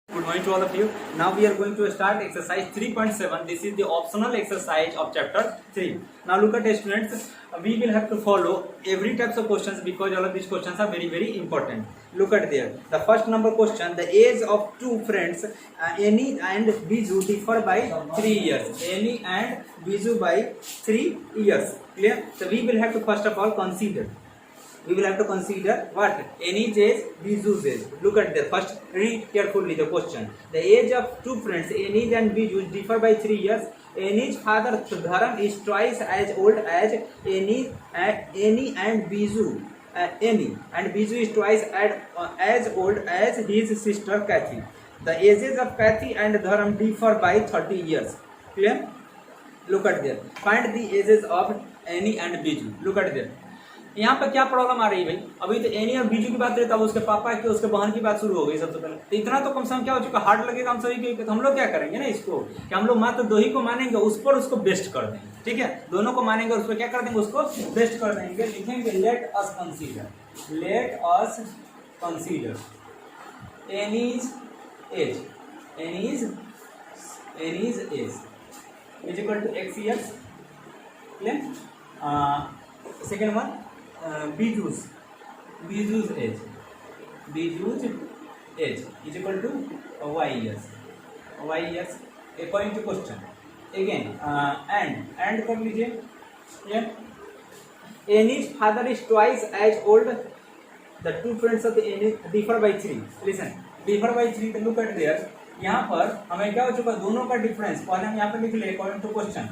Good morning to all of you. Now we are going to start exercise 3.7. This is the optional exercise of chapter 3. Now look at students, we will have to follow every types of questions because all of these questions are very important. Look at there. The first number question, the age of two friends, Annie and Biju differ by 3 years. Annie and Biju by 3 years. Clear? So we will have to first of all consider. We will have to consider what? Annie's age, Biju's age. Look at there. First, read carefully the question. The age of two friends, Annie and Biju, differ by 3 years. Annie's father, Dharam, is twice as old as Annie and Biju. Annie and Biju is twice as old as his sister Kathy. The ages of Kathy and Dharam differ by 30 years. Clear? Look at there. Find the ages of Annie and Biju. Look at there. यहाँ पर क्या problem आ रही है भाई? अभी तो any और बीजू की बात करें तब उसके पापा की उसके बहन की बात शुरू हो गई सबसे पहले। तो इतना तो कम से कम क्या हो चुका, हार्ड लगेगा हम सभी के। तो हम लोग क्या करेंगे ना इसको कि हम लोग मात्र दो ही को मानेंगे, उस पर उसको बेस्ट कर देंगे। ठीक है, दोनों को मानेंगे और उस पर क्या कर देंगे, उसको बेस्ट कर देंगे। लिखेंगे let us consider Annie's age is equal to x years. Clear? Second one Biju's age is equal to y years according to question. Again and कर लीजिए. Annie's father is twice as old. The two friends of the Annie differ by 3. Listen, differ by 3. तो look at there. यहाँ पर हमें क्या हो चुका, दोनों का डिफरेंस पहले हम यहाँ पर लिख ले according to question.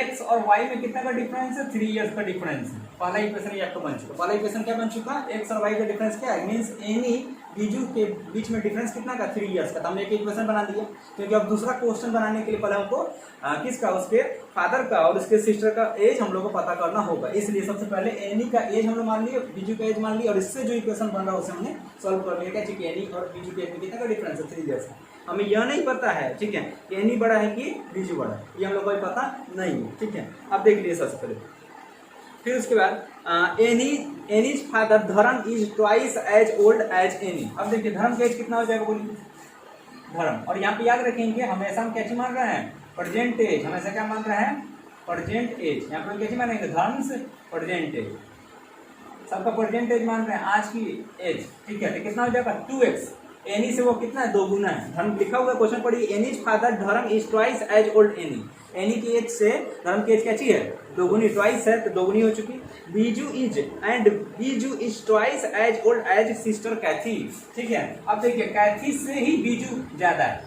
x और y में कितना का डिफरेंस है, 3 इयर्स का डिफरेंस है. पहला इक्वेशन ये आपको बन चुका. पहला इक्वेशन क्या बन चुका, x और y का डिफरेंस क्या है, मींस एनी बीजू के बीच में डिफरेंस कितना का, 3 इयर्स का. तो हमने एक इक्वेशन बना दिया. क्योंकि अब दूसरा क्वेश्चन बनाने के लिए पहले हमको किसका, उसके फादर का और उसके सिस्टर का एज हम लोग को पता करना होगा. इसलिए सबसे पहले एनी का एज हम लोग मान लिए, बीजू का एज मान लिया और इससे जो इक्वेशन बन रहा है उसे हमने सॉल्व कर लिया. क्या चाहिए, एनी और बीजू के एज में कितना का डिफरेंस है, 3 इयर्स का. हमें यह नहीं पता है, ठीक है, कि एनी बड़ा है कि बीजू बड़ा है, ये हम लोग को पता नहीं है. ठीक है, अब देख लीजिए सबसे पहले. फिर उसके बाद Annie's father Dharam is twice as old as Annie. अब देखिए धर्म का एज कितना हो जाएगा, बोलिए धर्म. और यहाँ पे याद रखेंगे हमेशा हम कैसे मान रहे हैं, प्रेजेंट एज. हमेशा क्या मान रहे हैं, प्रेजेंट एज. यहाँ पर कैसे मानेंगे, धर्म से प्रेजेंट एज, सबका प्रेजेंट एज मान रहे हैं, आज की एज. ठीक है, तो कितना हो जाएगा, 2x. एनी से वो कितना है, 2 गुना है. धर्म लिखा हुआ क्वेश्चन पढ़िए. Annie's father Dharam is twice as old Annie. Annie की एज से धर्म की एज क्या चाहिए, 2 गुनी. ट्वाइस है तो 2 गुनी हो चुकी. Biju is twice as old as sister Kathy. ठीक है, अब देखिए कैथी से ही बीजू ज्यादा है.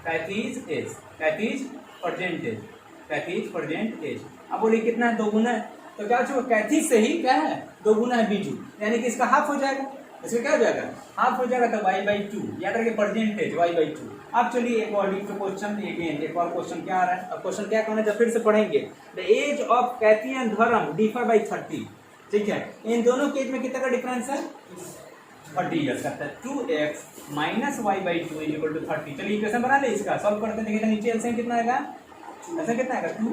कैथीज प्रेजेंट एज. अब बोलिए कितना है, 2 गुना है. तो क्या हो, कैथी से ही क्या है, 2 गुना है बीजू, यानी कि इसका हाफ हो जाएगा. इसमें क्या हो जाएगा, हाफ हो जाएगा. तो y/2 याद रखिए, परसेंटेज y/2. अब चलिए एक और क्वेश्चन, एक और क्वेश्चन क्या आ रहा है. अब क्वेश्चन क्या कहना है, जब फिर से पढ़ेंगे. The age of Cathy and Dharam differ by 30. ठीक है, इन दोनों के एज में कितना का डिफरेंस है, 30 इयर्स का. 2x minus y/2 is equal to 30. चलिए इक्वेशन बना ले, इसका सॉल्व करते हैं. देखिए नीचे एलसीएम कितना आएगा, ऐसा कितना आएगा, 2.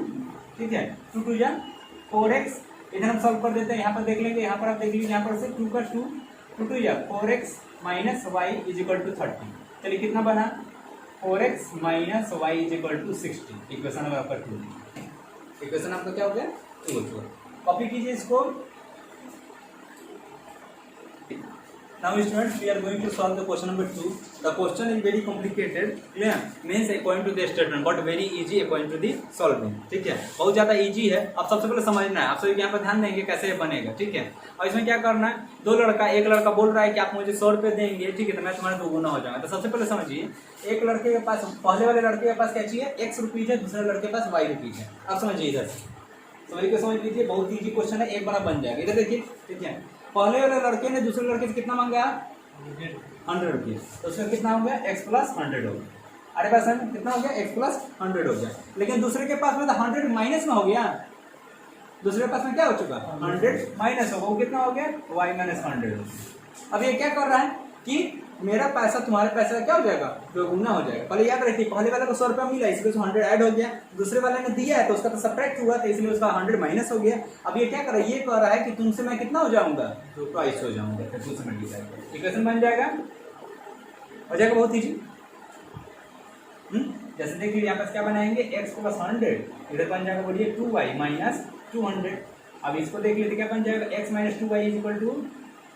ठीक है, 2 2 या 4x. इधर हम सॉल्व कर देते हैं. यहाँ पर देख लेंगे, यहाँ पर आप देख लीजिए, यहाँ पर से 2 का 2 2 या 4x minus y is equal to 30. चलिए कितना बना, 4x minus y is equal to 60. Equation आपका 2. इक्वेशन आपका क्या हो गया, 2 हो गया. कॉपी कीजिए इसको. Now students, we are going to solve the question number 2. The question is very complicated, clear? Means according to the statement, but very easy according to the solving. ठीक है, बहुत ज़्यादा इजी है. अब सबसे पहले समझना है, आप सभी यहाँ पर ध्यान देंगे कैसे ये बनेगा. ठीक है, और इसमें क्या करना है, एक लड़का बोल रहा है कि आप मुझे 100 रुपये देंगे. ठीक है, तो मैं तुम्हारे 2 गुना हो जाऊंगा. तो सबसे पहले समझिए, एक लड़के के पास, पहले वाले लड़के के पास क्या चाहिए, x रुपीज है, दूसरे लड़के के पास y रुपीज है. अब समझिए, इधर समझ लीजिए, बहुत ईजी क्वेश्चन है, एक बार बन जाएगा. इधर देखिए. ठीक है, पहले वाले लड़के ने दूसरे लड़के से कितना मांगा, 100 रुपीज. तो उसका कितना हो गया, x प्लस 100 हो गया. अरे पास में कितना हो गया, x प्लस 100 हो गया. लेकिन दूसरे के पास में तो 100 माइनस में हो गया. दूसरे के पास में क्या हो चुका, 100 माइनस होगा, वो कितना हो गया, y माइनस 100. अब ये क्या कर रहा है कि मेरा पैसा तुम्हारे पैसे का क्या हो जाएगा, 2 गुना हो जाएगा. पहले याद रखिए, पहले वाले को 100 रुपया मिला, इसलिए 100 ऐड हो गया. दूसरे वाले ने दिया है तो उसका तो सब्ट्रैक्ट हुआ, तो इसलिए उसका 100 माइनस हो गया. अब ये क्या कर रहा है, ये कह रहा है कि तुमसे मैं कितना हो जाऊंगा, 2 ट्वाइस हो जाऊंगा. फिर दूसरे मल्टीप्लाई इक्वेशन बन जाएगा. हो जाएगा बहुत ईजी। जैसे देखिए यहाँ पर क्या बनाएंगे, x प्लस 100 इधर बन जाएगा, बोलिए 2y माइनस 200। अब इसको देख लेते क्या बन जाएगा, x minus 2y is equal to,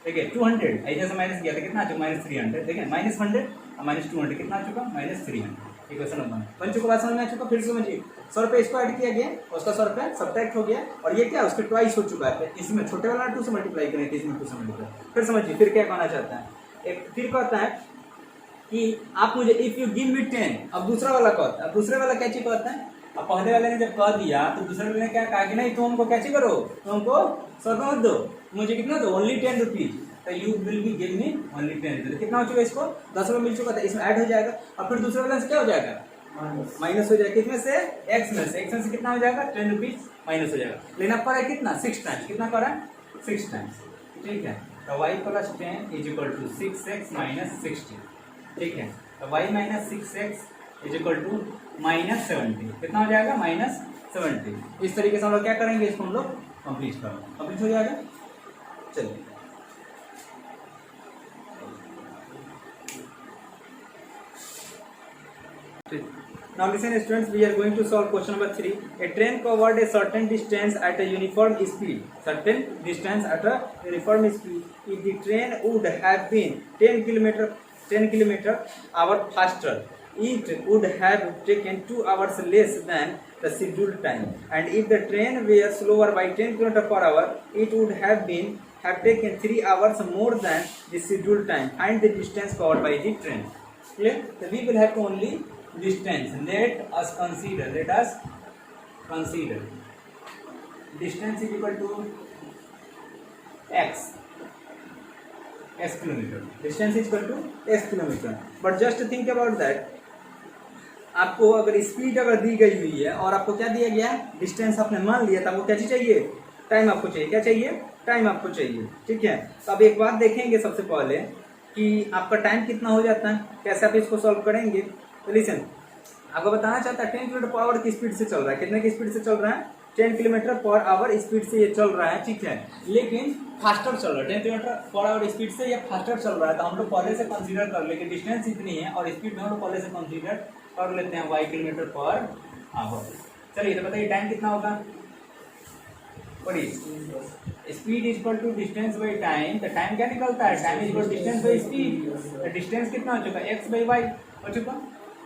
देखिए 200 ऐसे से माइनस किया था कितना आ चुका माइनस 300, देखिए माइनस 100 और माइनस 200 कितना आ चुका माइनस 300। इक्वेशन नंबर बन चुका, बात समझ में आ चुका। फिर समझिए 100 रुपये इसको ऐड किया गया, उसका 100 रुपये सब्ट्रैक्ट हो गया, और ये क्या उसके ट्वाइस हो चुका है, इसमें छोटे वाला 2 से मल्टीप्लाई करें तो इसमें 2 से मल्टीप्लाई। फिर समझिए फिर क्या कहना चाहता है, एक फिर कहता है कि आप मुझे इफ यू गिव मी 10, अब दूसरा वाला कहता है, अब दूसरे वाला क्या चीज कहता है, अब पहले वाले ने जब कह दिया तो दूसरे वाले ने क्या कहा कि नहीं तुम हमको क्या चीज करो, तुम हमको 100 रुपये मत दो, मुझे कितना दो, ओनली 10 रुपीज, तो you will be give me only 10 rupees. कितना हो चुका इसको 10 रुपये मिल चुका था, इसमें ऐड हो जाएगा, और फिर दूसरे वाले से क्या हो जाएगा माइनस हो जाएगा, कितने से x में से कितना हो जाएगा 10 रुपीज माइनस हो जाएगा। लेना पड़ा है कितना 6 टाइम्स, कितना करा 6 टाइम्स, ठीक है। तो y plus 10 is equal to 6x minus 60, ठीक है। तो y minus 6x is equal to minus 70, कितना हो जाएगा माइनस 70। इस तरीके से हम लोग क्या करेंगे, इसको हम लोग कंप्लीट हो जाएगा। चलिए now listen students, we are going to solve question number 3. A train covered a certain distance at a uniform speed, if the train would have been 10 km hour faster, it would have taken 2 hours less than the scheduled time, and if the train were slower by 10 km per hour, it would have taken 3 hours more than the scheduled time. Find the distance covered by the train. Clear? So we will have to only distance. Let us consider distance is equal to x kilometer. Distance is equal to x kilometer. But just think about that. आपको अगर speed अगर दी गई हुई है और आपको क्या दिया गया डिस्टेंस आपने मान लिया, तो आपको क्या चाहिए, टाइम आपको चाहिए, क्या चाहिए, टाइम आपको चाहिए, ठीक है। तो अब एक बात देखेंगे सबसे पहले कि आपका टाइम कितना हो जाता है, कैसे आप इसको सॉल्व करेंगे। तो लिसन, आपको बताना चाहता है 10 किलोमीटर पर आवर की स्पीड से चल रहा है, कितने की स्पीड से चल रहा है 10 किलोमीटर पर आवर स्पीड से ये चल रहा है, ठीक है, लेकिन फास्टर चल रहा है 10 किलोमीटर पर आवर स्पीड से ये फास्टर चल रहा है। तो हम लोग पहले से कंसीडर कर लेंगे डिस्टेंस इतनी है और स्पीड में हम लोग पहले से कंसीडर कर लेते हैं y किलोमीटर पर आवर। चलिए तो बताइए टाइम कितना होगा, पढ़िए speed is equal to distance by time. तो टाइम क्या निकलता है, time is equal to distance by speed. Distance कितना हो चुका x बाई y हो चुका।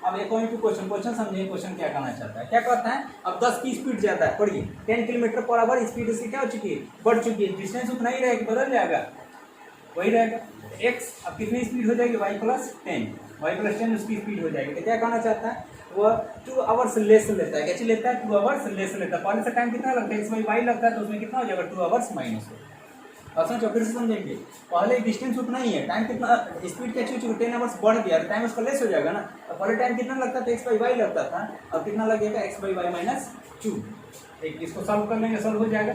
अब एक और क्वेश्चन समझिए, क्वेश्चन क्या कहना चाहता है, क्या कहता है, अब 10 की स्पीड ज्यादा है, पढ़िए 10 किलोमीटर पर आवर स्पीड उसकी क्या हो चुकी है, बढ़ चुकी है, डिस्टेंस उतना ही रहेगा, बदल जाएगा, वही रहेगा। x अब कितनी स्पीड हो जाएगी y प्लस 10 उसकी स्पीड हो जाएगी। तो क्या कहना चाहता है, वह 2 आवर्स लेस लेता है, कैसे लेता है 2 आवर्स लेस लेता है। पहले से टाइम कितना लगता है x बाई y लगता है, तो उसमें कितना हो जाएगा 2 आवर्स माइनस हो। अब समझो फिर से समझेंगे, पहले डिस्टेंस उतना ही है, टाइम कितना स्पीड क्या चीज 10 आवर्स बढ़ गया, टाइम उसका लेस हो जाएगा ना। अब पहले टाइम कितना लगता था x बाई वाई लगता था, अब कितना लगेगा x बाई वाई माइनस 2। एक इसको सॉल्व कर लेंगे, सॉल्व हो जाएगा,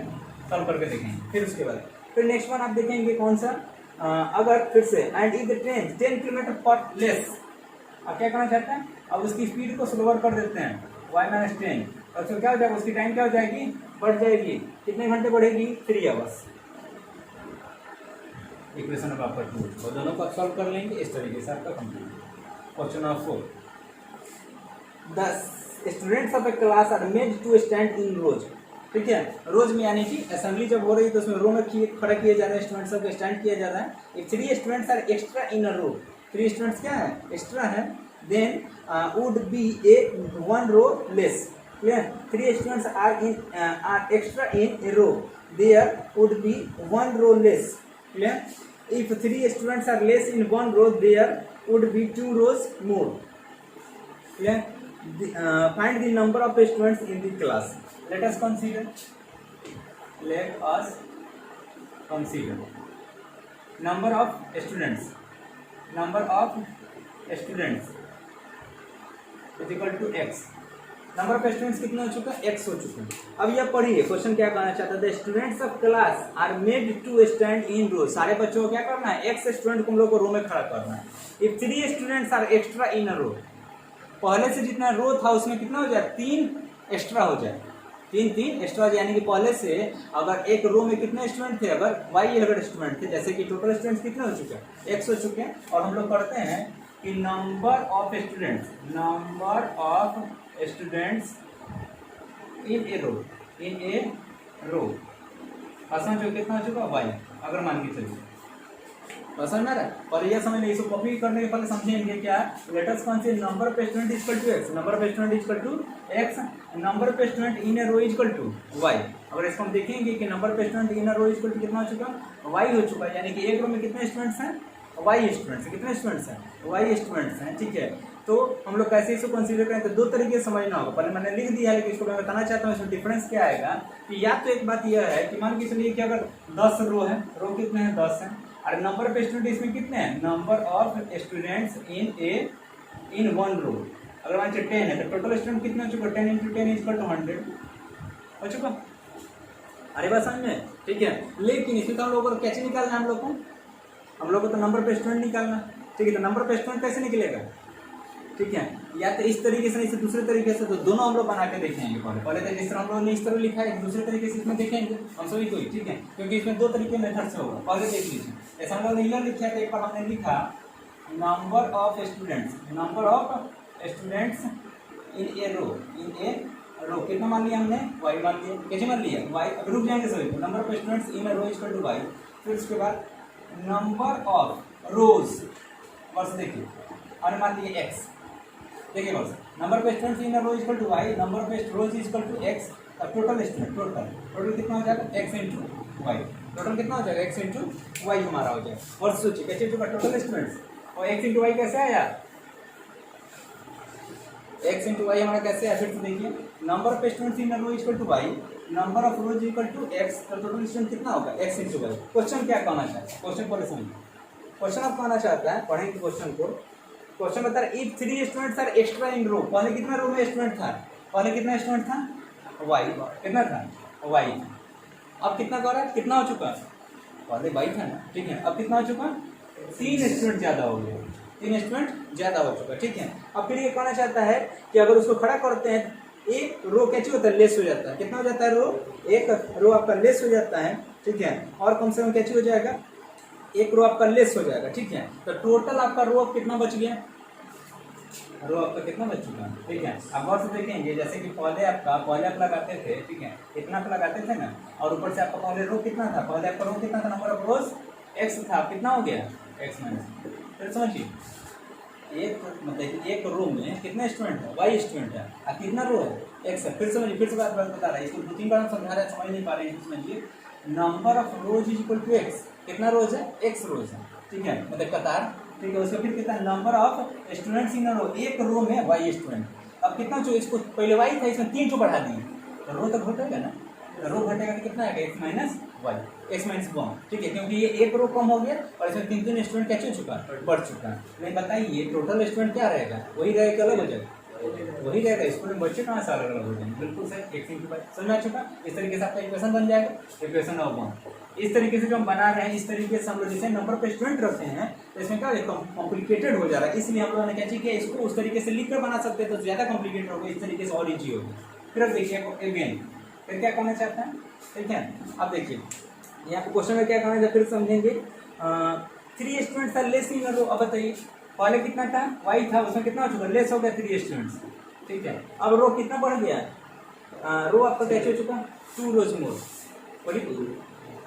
सॉल्व करके देखेंगे। फिर उसके बाद फिर नेक्स्ट वन आप देखेंगे कौन सा, अगर फिर से and if the train 10 kilometre पर लेस, अब क्या करना चाहते हैं, अब उसकी स्पीड को स्लोअर कर देते हैं y माइनस 10, और तो क्या हो जाएगा, उसकी टाइम क्या हो जाएगी, बढ़ जाएगी, कितने घंटे बढ़ेगी 3 आवर्स। इक्वेशन नंबर आपका 2 और दोनों को सॉल्व कर लेंगे इस तरीके से आपका complete. Question number 4, the students of a class are made to stand in rows, ठीक है, रोज में यानी कि असेंबली जब हो रही है तो उसमें रो में खड़ा किया जा रहा है, स्टूडेंट्स सबको स्टैंड किया जा रहा है। If 3 students are extra in a row, 3 students क्या है, एक्स्ट्रा है, then would be a 1 row less, clear. 3 students are extra in a row, there would be 1 row less, clear. If 3 students are less in 1 row, there would be 2 rows more, clear. Find the number of students in the class. Let us consider number of students is equal to x. Number of students कितना हो चुका है, x हो चुका है। अब यह पढ़िए क्वेश्चन क्या कहना चाहता है, the students of class are made to stand in row, सारे बच्चों को क्या करना है, x स्टूडेंट को हम लोग को रो में खड़ा करना है। If 3 students are extra in a रो, पहले से जितना रो था उसमें कितना हो जाए, 3 एक्स्ट्रा हो जाए, 3 एक्स्ट्रा हो जाए, यानी कि पहले से अगर एक रो में कितने स्टूडेंट थे, अगर y अगर स्टूडेंट थे, जैसे कि टोटल स्टूडेंट्स कितने हो चुके हैं, x हो चुके हैं। और हम लोग करते हैं कि number of students in a रो असम जो कितना हो चुका y, अगर मान के चलिए समझ में आ रहा है। और यह समझ नहीं, इसको कॉपी करने के पहले समझेंगे क्या, लेटर्स कौन से, number of student equal to x, number of student equal to x, number of student in a row equal to y. अगर इसको हम देखेंगे कि number of student in a row equal to कितना हो चुका, वाई हो चुका है, यानी कि एक रो में कितने स्टूडेंट्स हैं, वाई स्टूडेंट्स हैं। कितने स्टूडेंट्स हैं, वाई स्टूडेंट्स हैं, ठीक है। तो हम लोग कैसे इसको कंसीडर करें, तो दो तरीके से समझना होगा। पहले मैंने लिख दिया है, लेकिन इसको मैं बताना चाहता हूँ इसमें डिफरेंस क्या आएगा। कि या तो एक बात यह है कि मान के चलिए कि अगर 10 रो है, रो कितने हैं, 10 हैं, और नंबर ऑफ स्टूडेंट इसमें कितने हैं, number of students in one row अगर मान लीजिए 10 है, तो टोटल स्टूडेंट कितने हो चुका, 10 × 10 इक्वल टू 100 हो चुका। अरे बात समझ में, ठीक है। लेकिन इसमें तो हम लोग को कैसे निकालना है, हम लोग को तो नंबर ऑफ स्टूडेंट निकालना, ठीक है। तो नंबर ऑफ स्टूडेंट कैसे निकलेगा, ठीक है, या तो इस तरीके से, इसे दूसरे तरीके से, तो दोनों हम लोग बना के देखेंगे। पहले तो जिस तरह हम लोगों ने इस तरह लिखा है, दूसरे तरीके से इसमें देखेंगे हम सभी को, ठीक है, क्योंकि इसमें दो तरीके मेथड से होगा। पहले देख लीजिए, ऐसा हम लोग ने यह लिखा है, एक बार हमने लिखा number of students in a रो कितना मान लिया हमने, वाई मान लिया। कैसे मान लिया, वाई। अब रुक जाएंगे सभी, number of students in a row equal to y. फिर उसके बाद नंबर ऑफ रोज वर्ष देखिए, और मान लिया एक्स। देखिए बस, number of students in row equal to y, number of rows equal to x. Total student total कितना हो जाएगा, एक्स इंटू वाई। टोटल कितना हो जाएगा, एक्स इंटू वाई हमारा हो जाएगा। और सोचिए कैसे होगा टोटल स्टूडेंट्स, और एक्स इंटू वाई कैसे आया, एक्स इंटू वाई हमारा कैसे आया, फिर से देखिए, number of students in row equal to y, number of rows equal to x. तो टोटल स्टूडेंट कितना होगा, एक्स इंटू वाई। क्वेश्चन क्या कहना चाहता है, क्वेश्चन को समझिए। क्वेश्चन आप कहना चाहता है, पढ़ेंगे क्वेश्चन को। क्वेश्चन बता रहा है इफ 3 स्टूडेंट्स आर एक्स्ट्रा इन रो। पहले कितना रो में स्टूडेंट था, पहले कितना स्टूडेंट था, वाई। कितना था, वाई। अब कितना कर रहा है, कितना हो चुका, पहले वाई था ना, ठीक है। अब कितना हो चुका, 3 स्टूडेंट ज्यादा हो गया, 3 स्टूडेंट ज्यादा हो चुका, ठीक है। अब फिर ये कहना चाहता है कि अगर उसको खड़ा करते हैं, एक रो कैसे होता है, लेस हो जाता है। कितना हो जाता है रो, एक रो आपका लेस हो जाता है, ठीक है। और कम से कम कैसे हो जाएगा, एक रो आपका लेस हो जाएगा, ठीक है। तो टोटल आपका रो कितना बच गया, रो आपका कितना बच चुका है, ठीक है। अब और से देखेंगे, जैसे कि पहले आप लगाते थे, ठीक है, इतना पे लगाते थे ना, और ऊपर से आपका पहले रो कितना था, पहले आपका रो कितना था, नंबर ऑफ रोज एक्स था, कितना हो गया, एक्स माइनस। फिर समझिए, एक मतलब एक रो में कितने स्टूडेंट है, वाई स्टूडेंट है, और कितना रो है, एक्स है। फिर समझिए, फिर से बात बता रहा है, इसको 2-3 बार हम समझा रहे हैं, समझ नहीं पा रहे हैं। समझिए, number of rows is equal to x. कितना रोज है, एक्स रोज है, ठीक है, मतलब कतार, ठीक है। उसका फिर कितना, नंबर ऑफ स्टूडेंट्स इन रो, एक रो में वाई स्टूडेंट। अब कितना जो, इसको पहले वाई था, इसमें 3 जो बढ़ा दिए, तो रो तो घटेगा ना, रो घटेगा तो कितना आएगा, x minus y, x minus 1, ठीक है। क्योंकि ये एक रो कम हो गया और इसमें 3 स्टूडेंट कैसे हो चुका, बढ़ चुका। नहीं बताइए टोटल स्टूडेंट क्या रहेगा, वही रहेगा, अलग हो जाएगा, वही रहेगा। स्टूडेंट बच्चे कहाँ से अलग अलग हो जाएंगे, बिल्कुल सही, एक्स इंटू वाई। समझ में आ चुका। इस तरीके से आपका इक्वेशन बन जाएगा, इक्वेशन ऑफ 1। इस तरीके से जो हम बना रहे हैं, इस तरीके से हम लोग जैसे नंबर पे स्टूडेंट रखते हैं, तो इसमें क्या कॉम्प्लिकेटेड हो जा रहा है, इसलिए हम लोगों ने क्या किया, इसको उस तरीके से लिख कर बना सकते हैं, तो ज्यादा कॉम्प्लिकेटेड होगा, इस तरीके से और इजी होगी। फिर अब देखिए अगेन, फिर क्या करना चाहते हैं, ठीक है। अब देखिए यहाँ पे क्वेश्चन में क्या करना है, फिर समझेंगे। 3 स्टूडेंट्स आर लेस इन रो। अब बताइए, पहले कितना था, वाई था, उसमें कितना हो चुका, लेस हो गया 3 स्टूडेंट्स, ठीक है। अब रो कितना बढ़ गया, रो आपका कैसे हो चुका, 2 रोज मोर,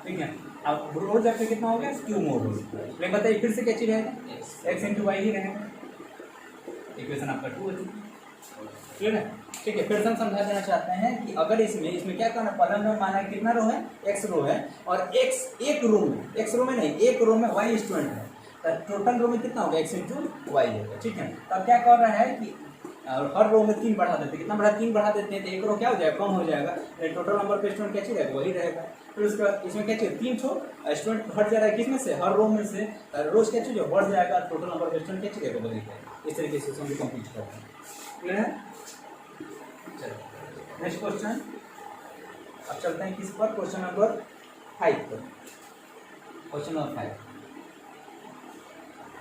ठीक है। अब रोज आपका कितना हो गया, 2 मोर रोज। लेकिन बताइए फिर से क्या चीज रहेगा, एक्स इंटू वाई ही रहेगा। इक्वेशन आपका 2 हो चुका, क्लियर है, ठीक है। फिर से हम समझा देना चाहते हैं कि अगर इसमें क्या करना, पहले में माना कितना रो है, एक्स रो है, और एक्स एक रो में, एक्स रो में नहीं, एक रो में वाई स्टूडेंट है, तो टोटल रो में कितना होगा, एक्स इंटू वाई होगा, ठीक है। तो अब क्या कर रहा है कि हर रो में 3 बढ़ा देते हैं, कितना बढ़ा, 3 बढ़ा देते हैं, तो एक रो क्या हो जाएगा, कम हो जाएगा, टोटल नंबर पे स्टूडेंट क्या रहेगा, वही रहेगा। फिर उसके बाद इसमें क्या चाहिए, 3 स्टूडेंट हट जा रहा है, किसमें से, हर रो में से, रोज क्या चाहिए बढ़ जाएगा, टोटल नंबर पे स्टूडेंट क्या चाहिए, वही रहेगा। इस तरीके से हम कंप्लीट करते हैं, क्लियर है। चलो नेक्स्ट क्वेश्चन, अब चलते हैं किस पर, क्वेश्चन नंबर 5 पर। Question number 5,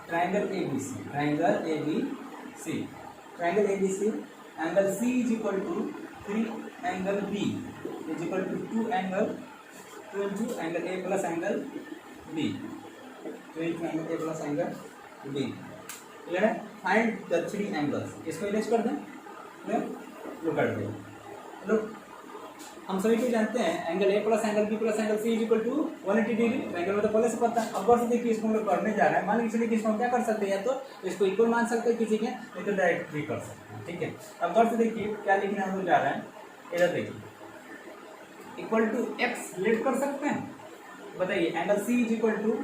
triangle ABC, triangle ABC, angle C is equal to 3 angle B is equal to 2 into angle A plus angle B, 2 into angle A plus angle B, clear है? Find the three angles, इसको erase कर दें। Clear? Look at this, look हम सभी को जानते हैं angle A plus angle B plus angle C is equal to 180 degree. Angle में तो पहले से पता है। अब गौर से देखिए, इसको हम लोग करने जा रहे हैं। मान लीजिए चलिए कि इसको हम क्या कर सकते हैं, या तो इसको इक्वल मान सकते हैं किसी के, नहीं तो डायरेक्ट भी कर सकते हैं। ठीक है, अब गौर से देखिए क्या लिखने हम लोग जा रहे हैं। इधर देखिए इक्वल टू एक्स लेट कर सकते हैं, बताइए। Angle C is equal to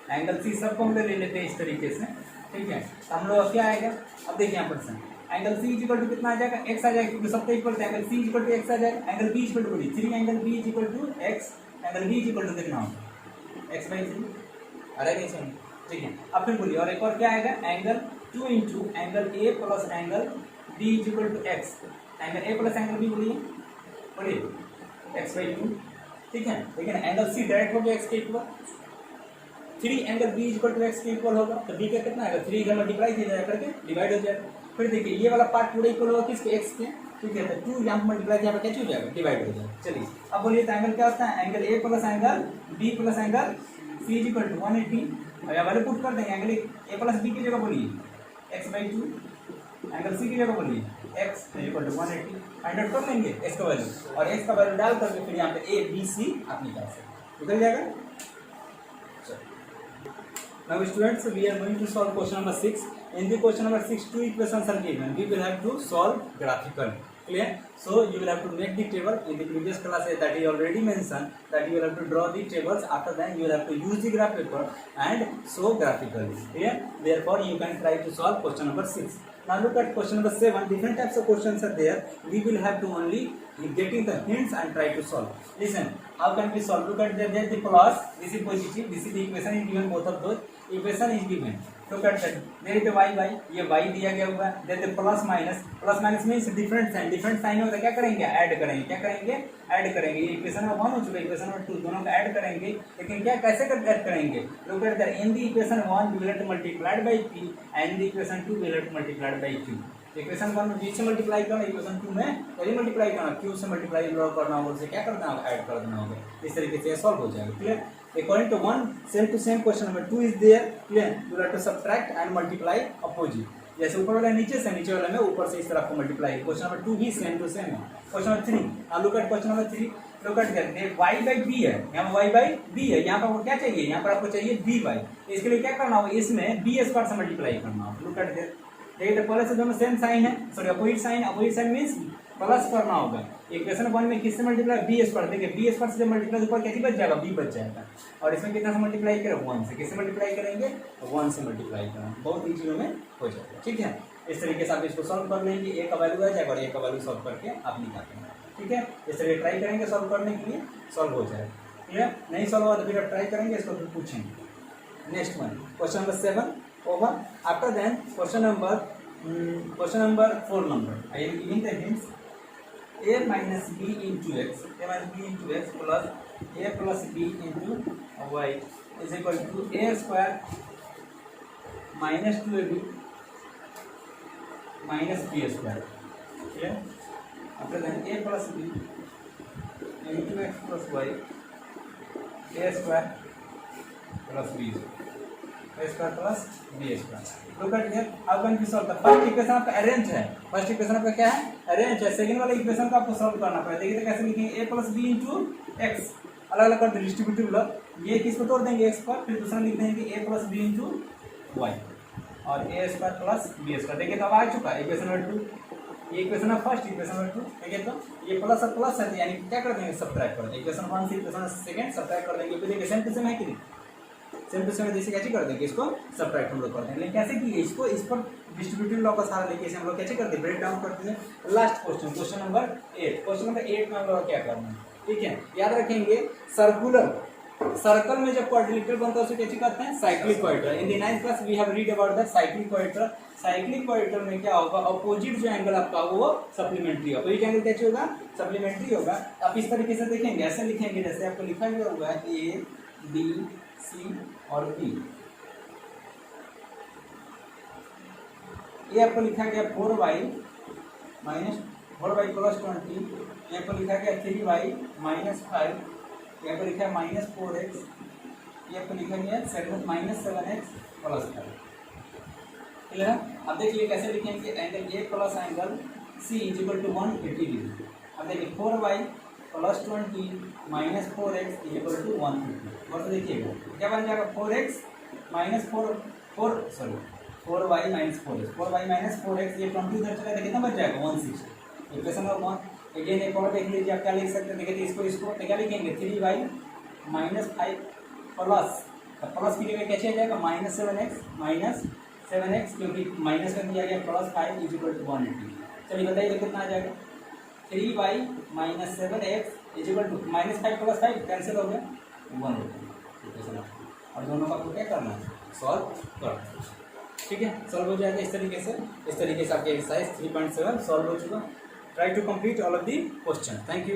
angle C, सबको हम लोग ले लेते हैं इस तरीके से। ठीक है, तो हम लोग क्या आएगा, अब देखिए यहाँ पर से angle C is equal to कितना आ जाएगा, एक्स आ जाएगा, क्योंकि सबका इक्वल है। Angle C is equal to X आ जाएगा। Angle B is equal to 3 angle B is equal to x, angle B is equal to कितना होगा, एक्स बाई 3 आ रहा है कैसे। ठीक है, अब फिर बोलिए, और एक और क्या आएगा, angle 2 into angle A plus angle B is equal to x. Angle A plus angle B बोलिए, बोलिए एक्स बाई 2। ठीक है, लेकिन एंगल सी डायरेक्ट हो गया एक्स के equal. 3 angle B is equal to x के इक्वल होगा, तो बी का कितना आएगा, 3 इधर मल्टीप्लाई किया जाएगा करके डिवाइड हो जाएगा। फिर देखिए ये वाला पार्ट पूरा इक्वल होगा किसके, एक्स के। ठीक है, तो 2 यहाँ पर मल्टीप्लाई यहाँ पर क्या हो जाएगा, डिवाइड हो जाएगा। चलिए अब बोलिए, तो एंगल क्या होता है, angle A plus angle B plus angle C is equal to 180। और यहाँ वाले पुट कर देंगे, एंगल ए प्लस बी की जगह बोलिए एक्स बाई 2, एंगल सी की जगह बोलिए x is equal to 180। Find out कर लेंगे एक्स का वैल्यू, और एक्स का वैल्यू डाल करके फिर यहाँ पे ए बी सी आप निकाल सकते, निकल जाएगा। Now students, we are going to solve question number 6. In the question number 6, two equations are given. We will have to solve graphically. Clear? So you will have to make the table. In the previous class that you already mentioned that you will have to draw the tables. After that you will have to use the graph paper and show graphically. Clear? Therefore you can try to solve question number 6. Now look at question number 7. Different types of questions are there. We will have to only getting the hints and try to solve. Listen, how can we solve? Look at there the plus. This is positive. This is the equation is given, both of those. Equation is given. Look at that. There is a y, ये y दिया गया हुआ है. There is plus minus. Plus minus means different sign. Different sign होता है, क्या करेंगे, add करेंगे. क्या करेंगे, ऐड करेंगे. ये इक्वेशन में 1 हो चुका है, इक्वेशन में 2, दोनों का ऐड करेंगे. लेकिन क्या कैसे ऐड करेंगे, look at that. In the equation 1 we will have to multiply by p and the equation 2 we will have to multiply by q. Equation 1 में b से मल्टीप्लाई करना, इक्वेशन 2 में कैसे मल्टीप्लाई करना, q से मल्टीप्लाई करना होगा, उसे क्या करना होगा, ऐड कर देना होगा. इस तरीके से सॉल्व हो जाएगा. Clear? According to 1, same to same question number 2 is there. Clear? You will have to subtract and multiply opposite. जैसे ऊपर वाला नीचे से, नीचे वाला में ऊपर से, इस तरह को मल्टीप्लाई. क्वेश्चन नंबर 2 भी सेम टू सेम है. Question number 3, now look at question number 3. look at that, y by b है, यहाँ पर y by b है, यहाँ पर आपको क्या चाहिए, यहाँ पर आपको चाहिए b by. इसके लिए क्या करना होगा, इसमें b स्क्वायर से मल्टीप्लाई करना होगा. look at that. देखिए तो पहले से दोनों सेम साइन है, sorry opposite sign. Opposite sign means plus करना होगा. इक्वेशन 1 में किससे मल्टीप्लाई, बी स्क्वायर. देखिए बी स्क्वायर से जब मल्टीप्लाई ऊपर क्या बच जाएगा, बी बच जाएगा. और इसमें कितना से मल्टीप्लाई करें, 1 से. किससे मल्टीप्लाई करेंगे, 1 से मल्टीप्लाई करेंगे. बहुत ईजी में हो जाएगा. ठीक है, इस तरीके से आप इसको सॉल्व कर लेंगे. ए का वैल्यू आ जाएगा और ए का वैल्यू सॉल्व करके आप निकालेंगे. ठीक है, इस तरह ट्राई करेंगे सॉल्व करने के लिए, सॉल्व हो जाएगा. क्लियर? नहीं सॉल्व हुआ तो फिर आप ट्राई करेंगे, इसको फिर पूछेंगे. Next one, question number 7 over. After then question number 4 number. I am giving the hints. A minus b into x, a minus b into x plus a plus b into y is equal to a square minus 2ab minus b square. Okay? After that a plus b into x plus y, a square plus b square plus b square. Look at here, how can we solve the first equation? आपका arrange है. First equation आपका क्या है, arrange है. Second वाला equation को आपको solve करना पड़ेगा. देखिए तो कैसे लिखेंगे, a plus B into x, अलग अलग कर दे डिस्ट्रीब्यूटिव लॉ. ये किसको तोड़ देंगे, x पर. फिर दूसरा लिख देंगे a plus B into y और a square plus B square. देखिए तो अब आ चुका है इक्वेशन नंबर 2. ये इक्वेशन है फर्स्ट, इक्वेशन नंबर 2. देखिए तो ये प्लस और प्लस है, यानी क्या कर देंगे, सब्ट्रैक्ट कर देंगे. इक्वेशन 1 से इक्वेशन सेकंड सब्ट्रैक्ट कर देंगे. फिर देखिए सेम टू सेम है कि नहीं, सेम टू सेम जैसे कैसे कर देंगे, इसको सब्ट्रैक्ट हम लोग करते हैं. लेकिन कैसे किए, इसको इस पर डिस्ट्रीब्यूटिव लॉ का सहारा लेके हम लोग कैसे करते हैं, ब्रेक डाउन करते हैं. Last question, question number 8. Question number 8 में हम लोग क्या करना है, ठीक है, याद रखेंगे. सर्कल में जब क्वाड्रिलेटरल बनता है उसे कैसे करते हैं, cyclic quadrilateral. In the 9th class we have read about the cyclic quadrilateral. Cyclic quadrilateral में क्या होगा, अपोजिट जो एंगल आपका वो सप्लीमेंट्री. अपोजिट एंगल कैसे होगा, सप्लीमेंट्री होगा. आप इस तरीके से देखेंगे, ऐसे लिखेंगे जैसे आपको लिखा गया हुआ है ए बी सी और बी. ये आपको लिखा गया 4y माइनस 4y प्लस 20. यहाँ पर लिखा गया 3y माइनस 5. यहाँ पर लिखा है माइनस 4x. ये आपको लिखा गया माइनस 7x प्लस 5. क्लियर है? अब देखिए कैसे लिखेंगे, angle A plus angle C is equal to 180 degree. अब देखिए 4y plus 20 minus 4x is equal to 150। और तो देखिएगा क्या बन जाएगा, 4x minus 4y minus 4x, 4y minus 4x, ये 20 उधर चला तो कितना बच जाएगा 160। इक्वेशन नंबर 1 अगेन एक और देख लीजिए, आप क्या लिख सकते हैं, देखिए इसको तो क्या लिखेंगे 3y माइनस 5 प्लस, प्लस की जगह क्या चल जाएगा माइनस 7x क्योंकि माइनस कर दिया गया प्लस 5 इज इक्वल टू 180। चलिए बताइए तो कितना आ जाएगा, 3y minus 7x is equal to minus 5 plus 5 cancel हो गया 180। और दोनों का आपको क्या करना है, सॉल्व करना है। ठीक है, सॉल्व हो जाएगा इस तरीके से आपके एक्सरसाइज 3.7 सॉल्व हो चुका। Try to complete all of the question. Thank you.